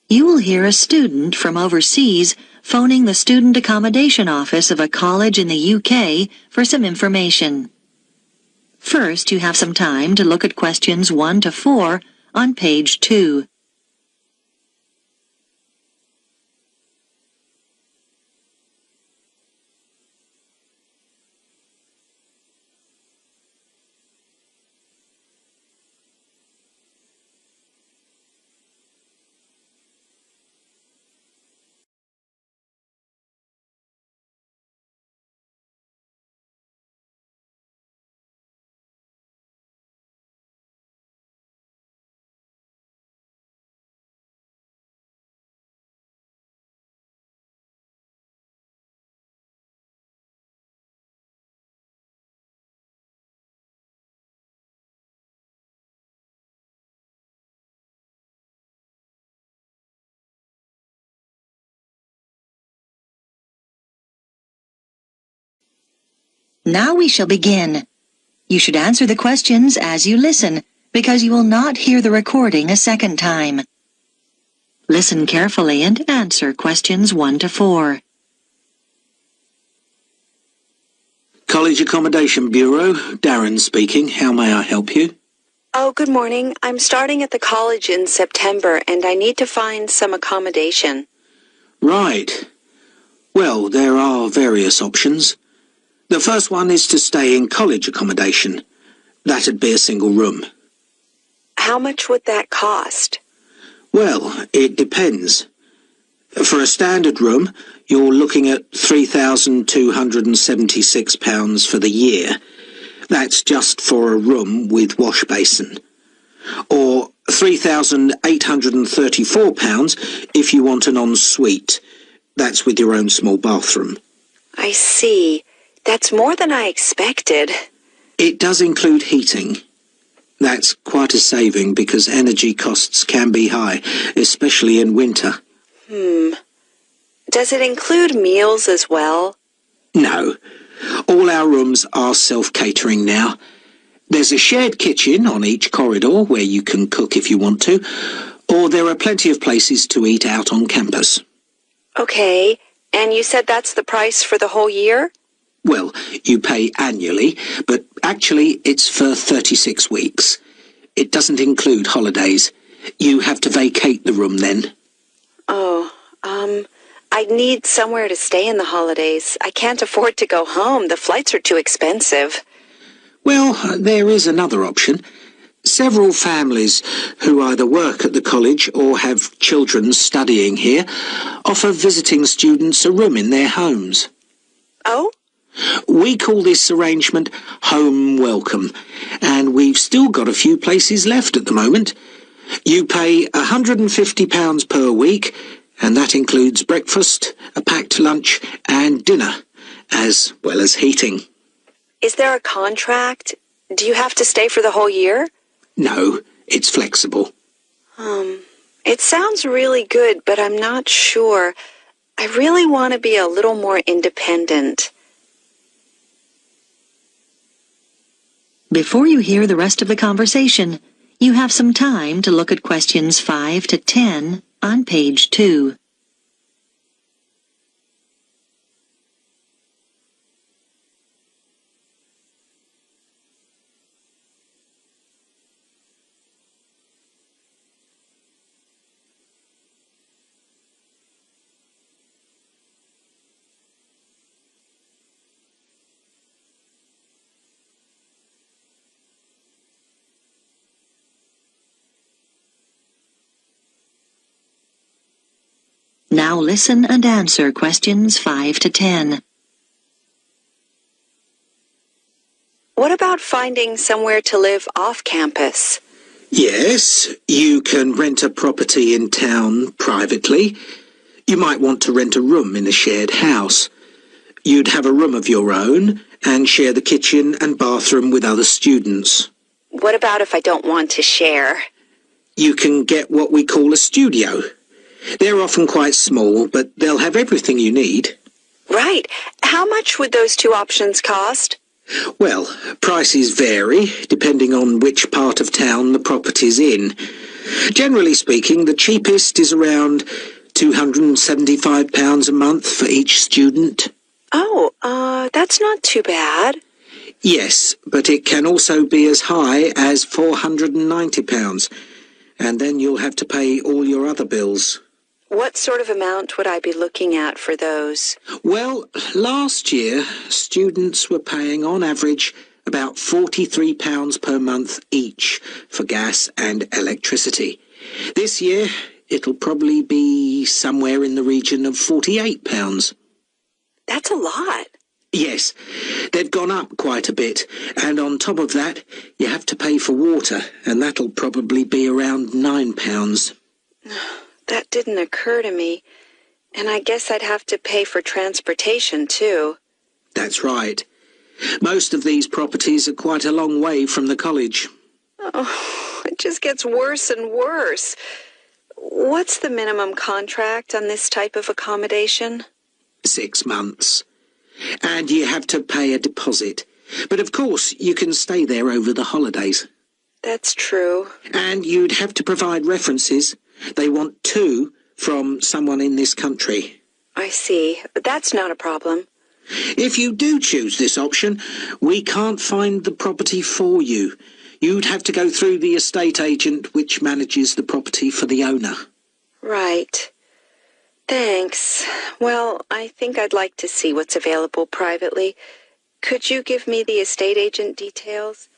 You will hear a student from overseas phoning the student accommodation office of a college in the UK for some information. First, you have some time to look at questions 1 to 4 on page 2. Now we shall begin. You should answer the questions as you listen, because you will not hear the recording a second time. Listen carefully and answer questions 1 to 4. College Accommodation Bureau, Darren speaking. How may I help you? Oh, good morning. I'm starting at the college in September, and I need to find some accommodation. Right. Well, there are various options. The first one is to stay in college accommodation. That'd be a single room. How much would that cost? Well, it depends. For a standard room, you're looking at £3,276 for the year. That's just for a room with wash basin. Or £3,834 if you want an ensuite. That's with your own small bathroom. I see. That's more than I expected. It does include heating. That's quite a saving because energy costs can be high, especially in winter. Does it include meals as well? No. All our rooms are self-catering now. There's a shared kitchen on each corridor where you can cook if you want to, or there are plenty of places to eat out on campus. Okay, and you said that's the price for the whole year? Well, you pay annually, but actually it's for 36 weeks. It doesn't include holidays. You have to vacate the room then. Oh, I'd need somewhere to stay in the holidays. I can't afford to go home. The flights are too expensive. Well, there is another option. Several families who either work at the college or have children studying here offer visiting students a room in their homes. Oh? We call this arrangement Home Welcome, and we've still got a few places left at the moment. You pay £150 per week, and that includes breakfast, a packed lunch, and dinner, as well as heating. Is there a contract? Do you have to stay for the whole year? No, it's flexible. It sounds really good, but I'm not sure. I really want to be a little more independent. Before you hear the rest of the conversation, you have some time to look at questions 5 to 10 on page 2. Now listen and answer questions 5 to 10. What about finding somewhere to live off campus? Yes, you can rent a property in town privately. You might want to rent a room in a shared house. You'd have a room of your own and share the kitchen and bathroom with other students. What about if I don't want to share? You can get what we call a studio. They're often quite small, but they'll have everything you need. Right. How much would those two options cost? Well, prices vary depending on which part of town the property's in. Generally speaking, the cheapest is around £275 a month for each student. Oh, that's not too bad. Yes, but it can also be as high as £490, and then you'll have to pay all your other bills. What sort of amount would I be looking at for those? Well, last year, students were paying on average about £43 per month each for gas and electricity. This year, it'll probably be somewhere in the region of £48. That's a lot. Yes, they've gone up quite a bit, and on top of that, you have to pay for water, and that'll probably be around £9. That didn't occur to me. And I guess I'd have to pay for transportation, too. That's right. Most of these properties are quite a long way from the college. Oh, it just gets worse and worse. What's the minimum contract on this type of accommodation? 6 months. And you have to pay a deposit. But of course, you can stay there over the holidays. That's true. And you'd have to provide references. They want 2 from someone in this country. I see, but that's not a problem. If you do choose this option, we can't find the property for you. You'd have to go through the estate agent which manages the property for the owner. Right. Thanks. Well, I think I'd like to see what's available privately. Could you give me the estate agent details?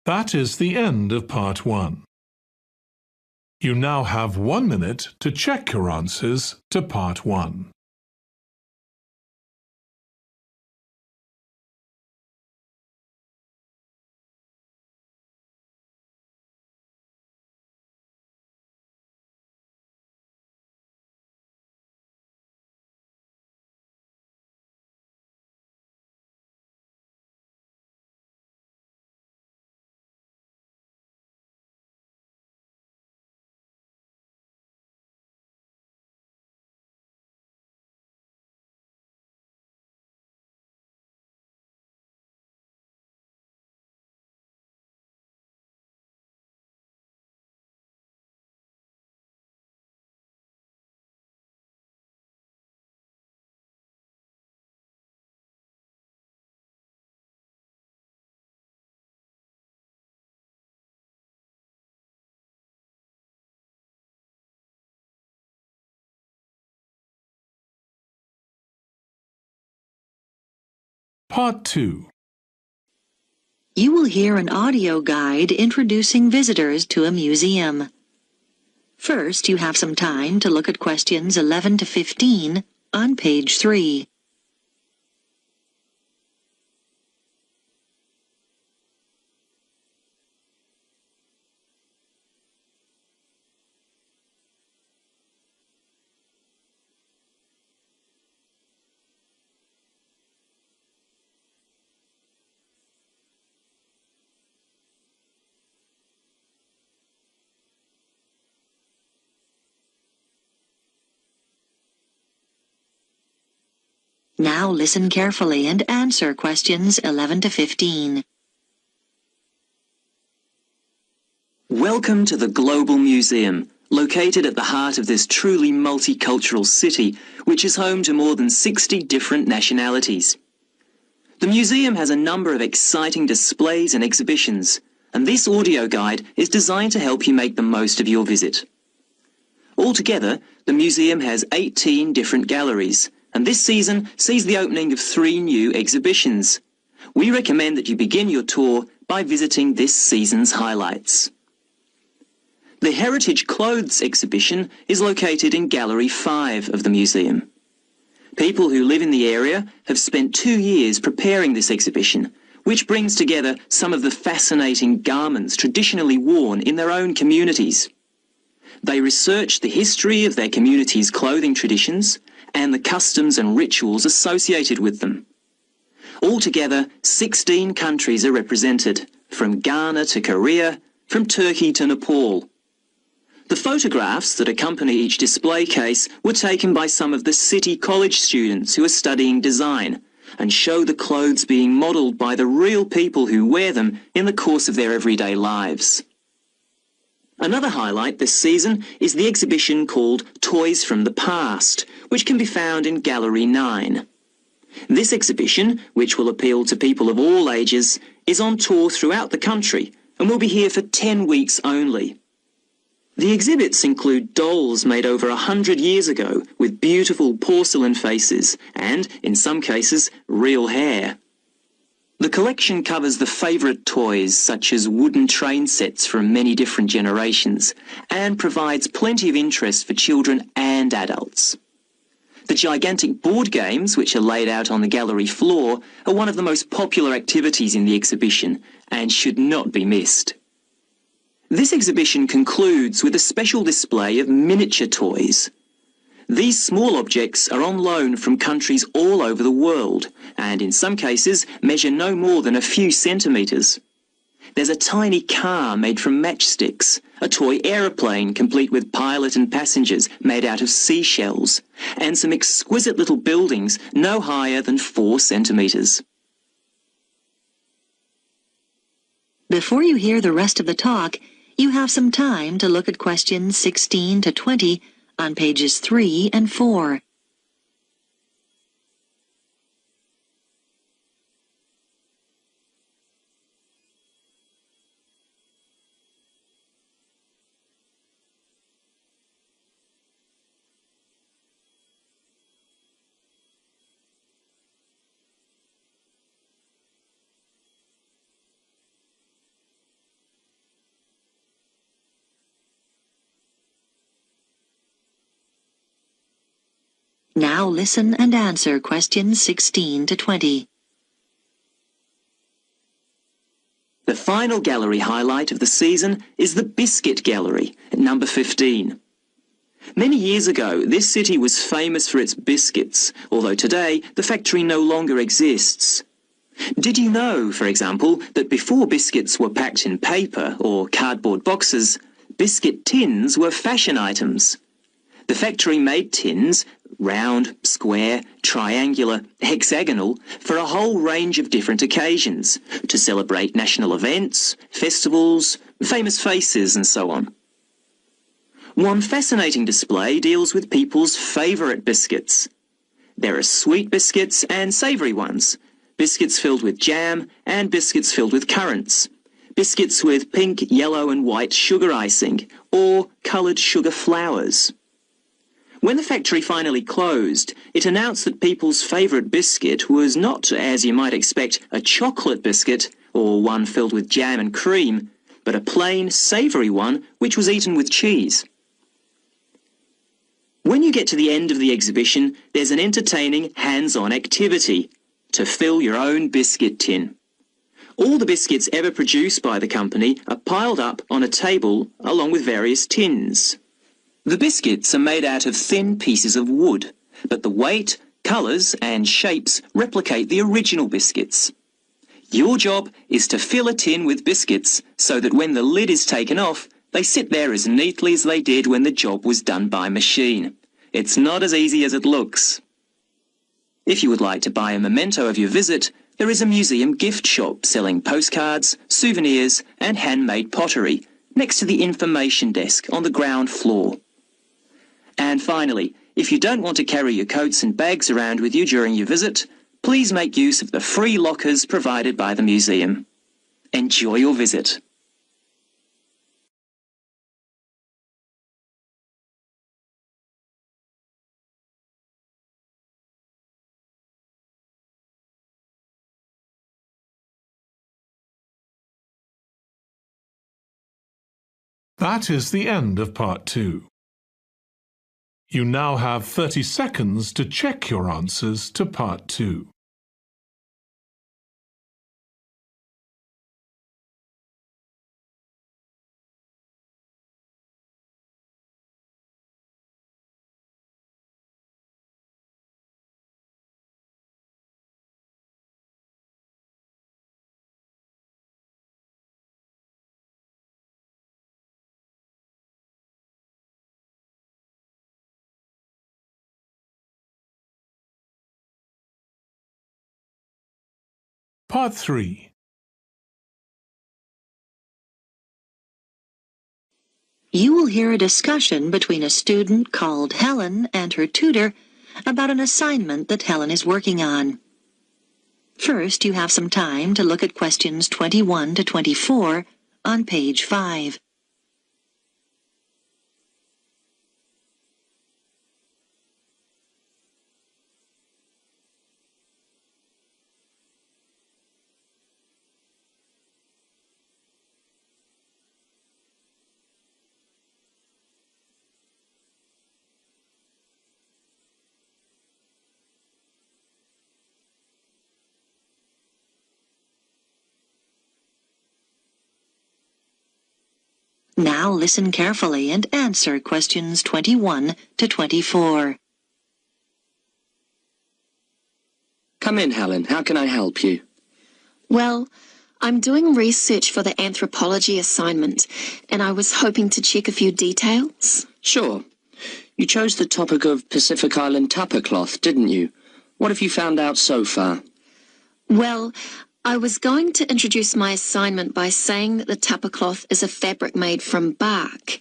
That is the end of part 1. You now have 1 minute to check your answers to part 1. Part 2. You will hear an audio guide introducing visitors to a museum. First, you have some time to look at questions 11 to 15 on page 3. Now listen carefully and answer questions 11 to 15. Welcome to the Global Museum, located at the heart of this truly multicultural city, which is home to more than 60 different nationalities. The museum has a number of exciting displays and exhibitions, and this audio guide is designed to help you make the most of your visit. Altogether, the museum has 18 different galleries, and this season sees the opening of 3 new exhibitions. We recommend that you begin your tour by visiting this season's highlights. The Heritage Clothes exhibition is located in Gallery 5 of the museum. People who live in the area have spent 2 years preparing this exhibition, which brings together some of the fascinating garments traditionally worn in their own communities. They research the history of their community's clothing traditions and the customs and rituals associated with them. Altogether, 16 countries are represented, from Ghana to Korea, from Turkey to Nepal. The photographs that accompany each display case were taken by some of the City College students who are studying design and show the clothes being modelled by the real people who wear them in the course of their everyday lives. Another highlight this season is the exhibition called Toys from the Past, which can be found in Gallery 9. This exhibition, which will appeal to people of all ages, is on tour throughout the country and will be here for 10 weeks only. The exhibits include dolls made over 100 years ago with beautiful porcelain faces and, in some cases, real hair. The collection covers the favourite toys such as wooden train sets from many different generations and provides plenty of interest for children and adults. The gigantic board games, which are laid out on the gallery floor, are one of the most popular activities in the exhibition and should not be missed. This exhibition concludes with a special display of miniature toys. These small objects are on loan from countries all over the world and in some cases measure no more than a few centimetres. There's a tiny car made from matchsticks, a toy aeroplane complete with pilot and passengers made out of seashells, and some exquisite little buildings no higher than 4 centimetres. Before you hear the rest of the talk, you have some time to look at questions 16 to 20 on pages 3 and 4. Now listen and answer questions 16 to 20. The final gallery highlight of the season is the Biscuit Gallery at number 15. Many years ago, this city was famous for its biscuits, although today the factory no longer exists. Did you know, for example, that before biscuits were packed in paper or cardboard boxes, biscuit tins were fashion items? The factory made tins, round, square, triangular, hexagonal, for a whole range of different occasions, to celebrate national events, festivals, famous faces and so on. One fascinating display deals with people's favourite biscuits. There are sweet biscuits and savoury ones, biscuits filled with jam and biscuits filled with currants, biscuits with pink, yellow and white sugar icing, or coloured sugar flowers. When the factory finally closed, it announced that people's favourite biscuit was not, as you might expect, a chocolate biscuit or one filled with jam and cream, but a plain, savoury one which was eaten with cheese. When you get to the end of the exhibition, there's an entertaining hands-on activity to fill your own biscuit tin. All the biscuits ever produced by the company are piled up on a table along with various tins. The biscuits are made out of thin pieces of wood, but the weight, colours and shapes replicate the original biscuits. Your job is to fill a tin with biscuits so that when the lid is taken off, they sit there as neatly as they did when the job was done by machine. It's not as easy as it looks. If you would like to buy a memento of your visit, there is a museum gift shop selling postcards, souvenirs and handmade pottery next to the information desk on the ground floor. And finally, if you don't want to carry your coats and bags around with you during your visit, please make use of the free lockers provided by the museum. Enjoy your visit. That is the end of part 2. You now have 30 seconds to check your answers to part 2. Part 3. You will hear a discussion between a student called Helen and her tutor about an assignment that Helen is working on. First, you have some time to look at questions 21 to 24 on page 5. Now listen carefully and answer questions 21 to 24. Come in, Helen. How can I help you? Well, I'm doing research for the anthropology assignment, and I was hoping to check a few details. Sure. You chose the topic of Pacific Island tapa cloth, didn't you? What have you found out so far? Well, I was going to introduce my assignment by saying that the tapa cloth is a fabric made from bark,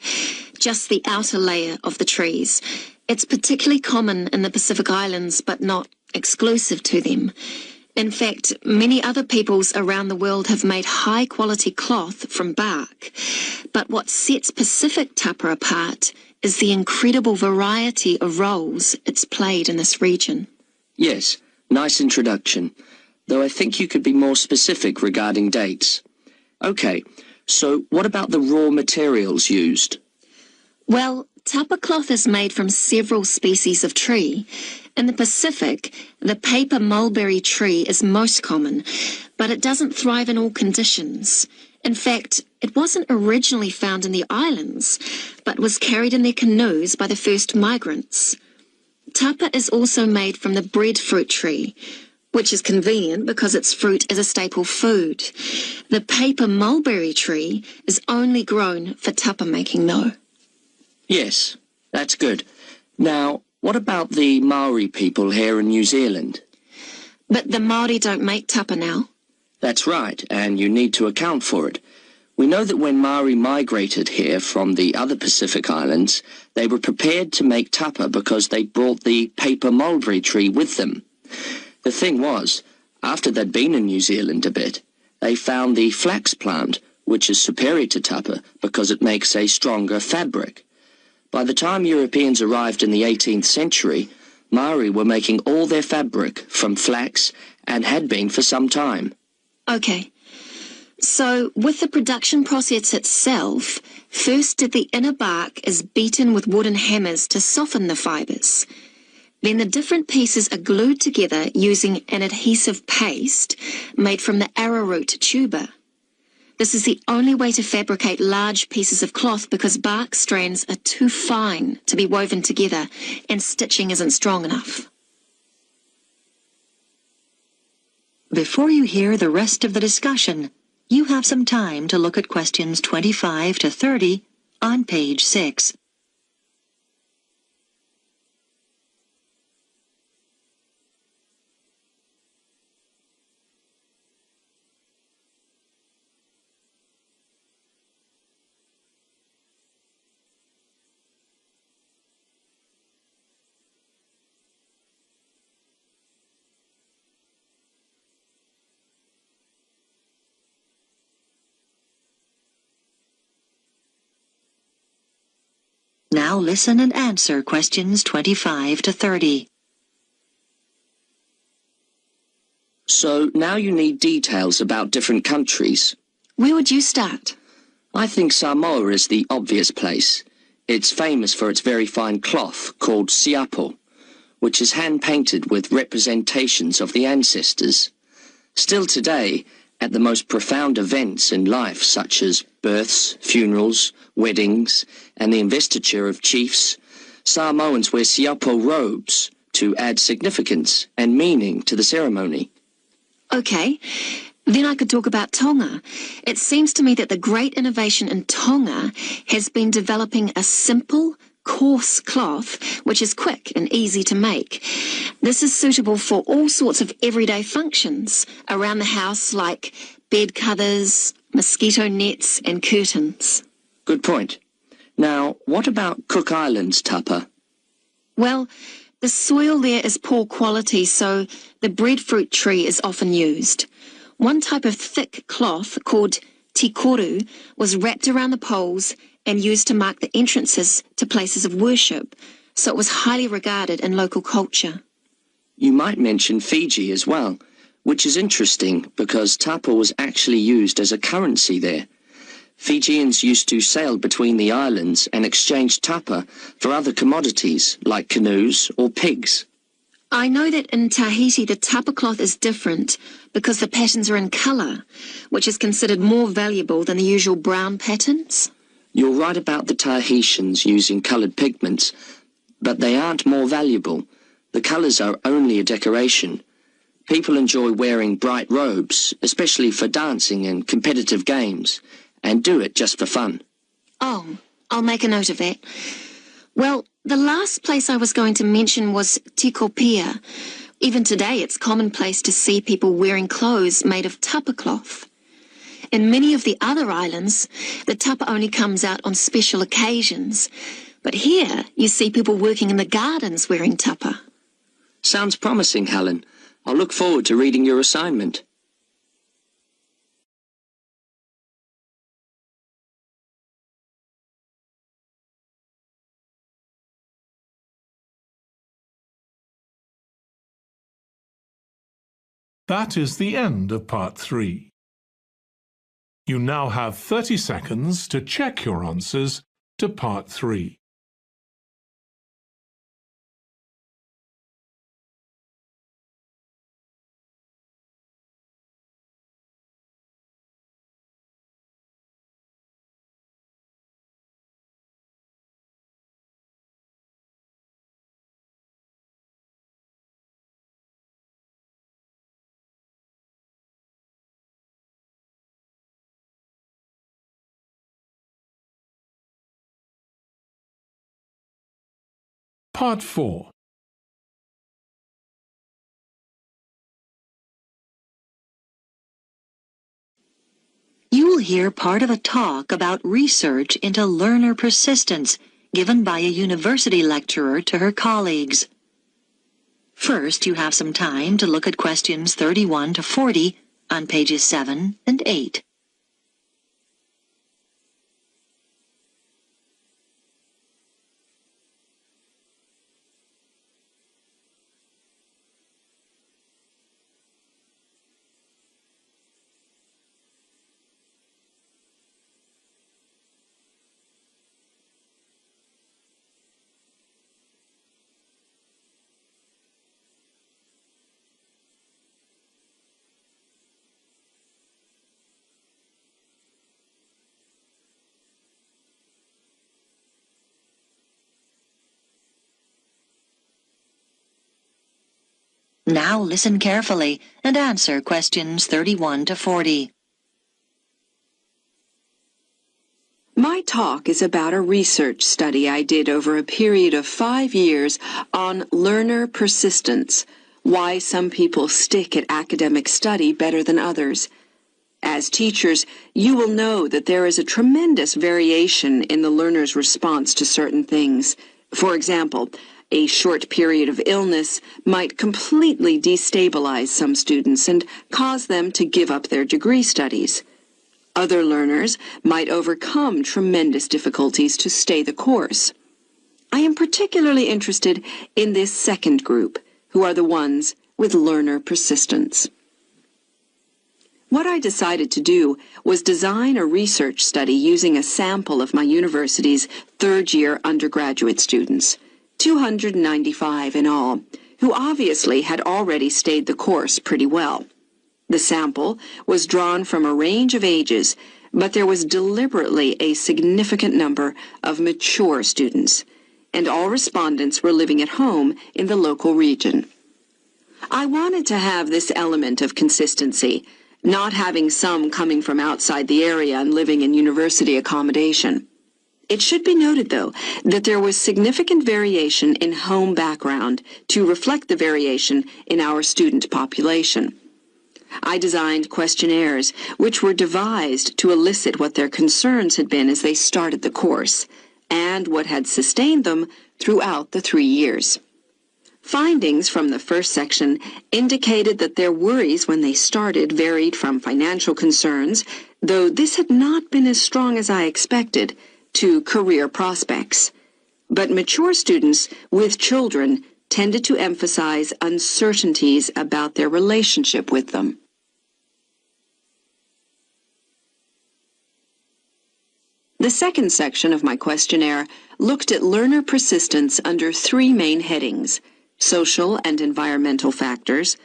just the outer layer of the trees. It's particularly common in the Pacific Islands, but not exclusive to them. In fact, many other peoples around the world have made high-quality cloth from bark. But what sets Pacific tapa apart is the incredible variety of roles it's played in this region. Yes, nice introduction. Though I think you could be more specific regarding dates. Okay, so what about the raw materials used? Well, tapa cloth is made from several species of tree. In the Pacific, the paper mulberry tree is most common, but it doesn't thrive in all conditions. In fact, it wasn't originally found in the islands, but was carried in their canoes by the first migrants. Tapa is also made from the breadfruit tree, which is convenient because its fruit is a staple food. The paper mulberry tree is only grown for tapa making, though. Yes, that's good. Now, what about the Maori people here in New Zealand? But the Maori don't make tapa now. That's right, and you need to account for it. We know that when Maori migrated here from the other Pacific Islands, they were prepared to make tapa because they brought the paper mulberry tree with them. The thing was, after they'd been in New Zealand a bit, they found the flax plant, which is superior to tapa because it makes a stronger fabric. By the time Europeans arrived in the 18th century, Maori were making all their fabric from flax and had been for some time. Okay. So, with the production process itself, first the inner bark is beaten with wooden hammers to soften the fibres. Then the different pieces are glued together using an adhesive paste made from the arrowroot tuber. This is the only way to fabricate large pieces of cloth because bark strands are too fine to be woven together and stitching isn't strong enough. Before you hear the rest of the discussion, you have some time to look at questions 25 to 30 on page 6. Now listen and answer questions 25 to 30. So now you need details about different countries. Where would you start? I think Samoa is the obvious place. It's famous for its very fine cloth called siapo, which is hand-painted with representations of the ancestors. Still today, at the most profound events in life, such as births, funerals, weddings, and the investiture of chiefs, Samoans wear siapo robes to add significance and meaning to the ceremony. Okay, then I could talk about Tonga. It seems to me that the great innovation in Tonga has been developing a simple, coarse cloth, which is quick and easy to make. This is suitable for all sorts of everyday functions around the house, like bed covers, mosquito nets and curtains. Good point. Now, what about Cook Islands tupper? Well, the soil there is poor quality, so the breadfruit tree is often used. One type of thick cloth called tikoru was wrapped around the poles and used to mark the entrances to places of worship, so it was highly regarded in local culture. You might mention Fiji as well, which is interesting because tapa was actually used as a currency there. Fijians used to sail between the islands and exchange tapa for other commodities like canoes or pigs. I know that in Tahiti the tapa cloth is different because the patterns are in colour, which is considered more valuable than the usual brown patterns. You're right about the Tahitians using coloured pigments, but they aren't more valuable. The colours are only a decoration. People enjoy wearing bright robes, especially for dancing and competitive games, and do it just for fun. Oh, I'll make a note of that. Well, the last place I was going to mention was Tikopia. Even today it's commonplace to see people wearing clothes made of tapa cloth. In many of the other islands, the tapa only comes out on special occasions. But here you see people working in the gardens wearing tapa. Sounds promising, Helen. I'll look forward to reading your assignment. That is the end of Part 3. You now have 30 seconds to check your answers to Part 3. Part 4. You will hear part of a talk about research into learner persistence given by a university lecturer to her colleagues. First, you have some time to look at questions 31 to 40 on pages 7 and 8. Now listen carefully and answer questions 31 to 40. My talk is about a research study I did over a period of 5 years on learner persistence, why some people stick at academic study better than others. As teachers, you will know that there is a tremendous variation in the learner's response to certain things. For example, a short period of illness might completely destabilize some students and cause them to give up their degree studies. Other learners might overcome tremendous difficulties to stay the course. I am particularly interested in this second group, who are the ones with learner persistence. What I decided to do was design a research study using a sample of my university's third-year undergraduate students, 295 in all, who obviously had already stayed the course pretty well. The sample was drawn from a range of ages, but there was deliberately a significant number of mature students, and all respondents were living at home in the local region. I wanted to have this element of consistency, not having some coming from outside the area and living in university accommodation. It should be noted, though, that there was significant variation in home background to reflect the variation in our student population. I designed questionnaires which were devised to elicit what their concerns had been as they started the course, and what had sustained them throughout the 3 years. Findings from the first section indicated that their worries when they started varied from financial concerns, though this had not been as strong as I expected, to career prospects. But mature students with children tended to emphasize uncertainties about their relationship with them. The second section of my questionnaire looked at learner persistence under 3 main headings: social and environmental factors,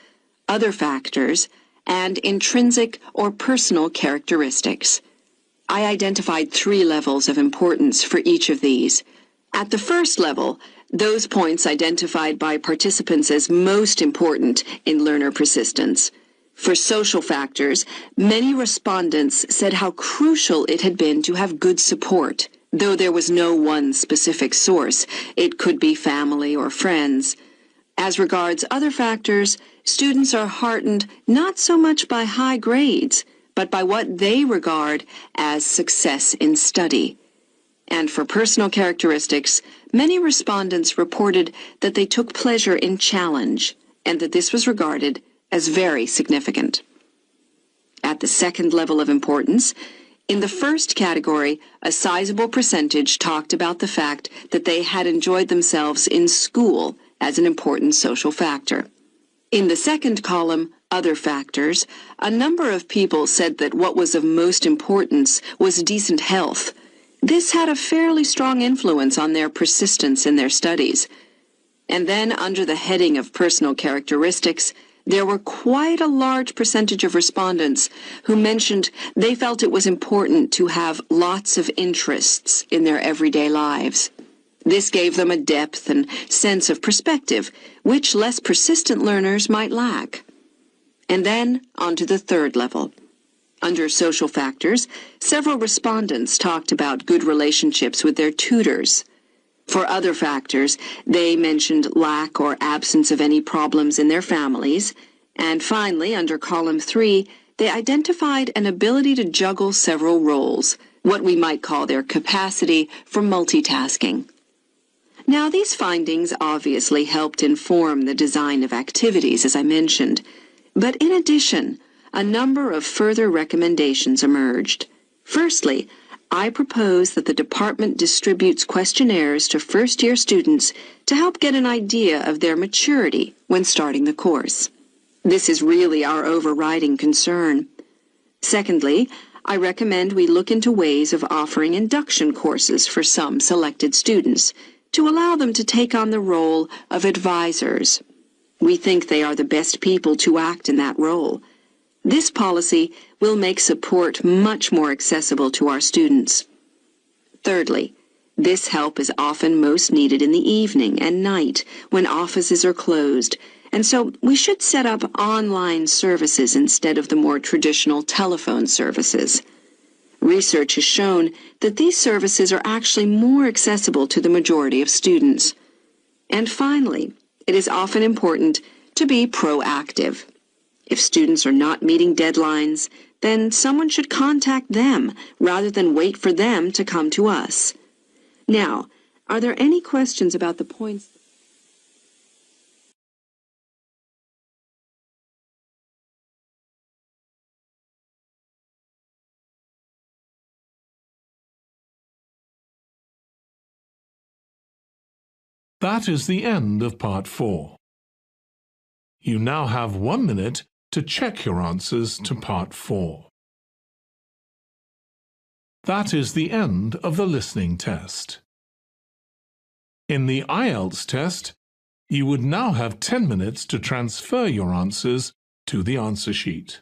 other factors, and intrinsic or personal characteristics. I identified 3 levels of importance for each of these. At the first level, those points identified by participants as most important in learner persistence. For social factors, many respondents said how crucial it had been to have good support. Though there was no one specific source, it could be family or friends. As regards other factors, students are heartened not so much by high grades, but by what they regard as success in study. And for personal characteristics, many respondents reported that they took pleasure in challenge, and that this was regarded as very significant. At the second level of importance, in the first category, a sizable percentage talked about the fact that they had enjoyed themselves in school as an important social factor. In the second column, other factors, a number of people said that what was of most importance was decent health. This had a fairly strong influence on their persistence in their studies. And then, under the heading of personal characteristics, there were quite a large percentage of respondents who mentioned they felt it was important to have lots of interests in their everyday lives. This gave them a depth and sense of perspective, which less persistent learners might lack. And then, on to the third level. Under social factors, several respondents talked about good relationships with their tutors. For other factors, they mentioned lack or absence of any problems in their families. And finally, under column 3, they identified an ability to juggle several roles, what we might call their capacity for multitasking. Now, these findings obviously helped inform the design of activities, as I mentioned. But in addition, a number of further recommendations emerged. Firstly, I propose that the department distributes questionnaires to first-year students to help get an idea of their maturity when starting the course. This is really our overriding concern. Secondly, I recommend we look into ways of offering induction courses for some selected students to allow them to take on the role of advisors. We think they are the best people to act in that role. This policy will make support much more accessible to our students. Thirdly, this help is often most needed in the evening and night when offices are closed, and so we should set up online services instead of the more traditional telephone services. Research has shown that these services are actually more accessible to the majority of students. And finally, it is often important to be proactive. If students are not meeting deadlines, then someone should contact them rather than wait for them to come to us. Now, are there any questions about the points? That is the end of part 4. You now have 1 minute to check your answers to part 4. That is the end of the listening test. In the IELTS test, you would now have 10 minutes to transfer your answers to the answer sheet.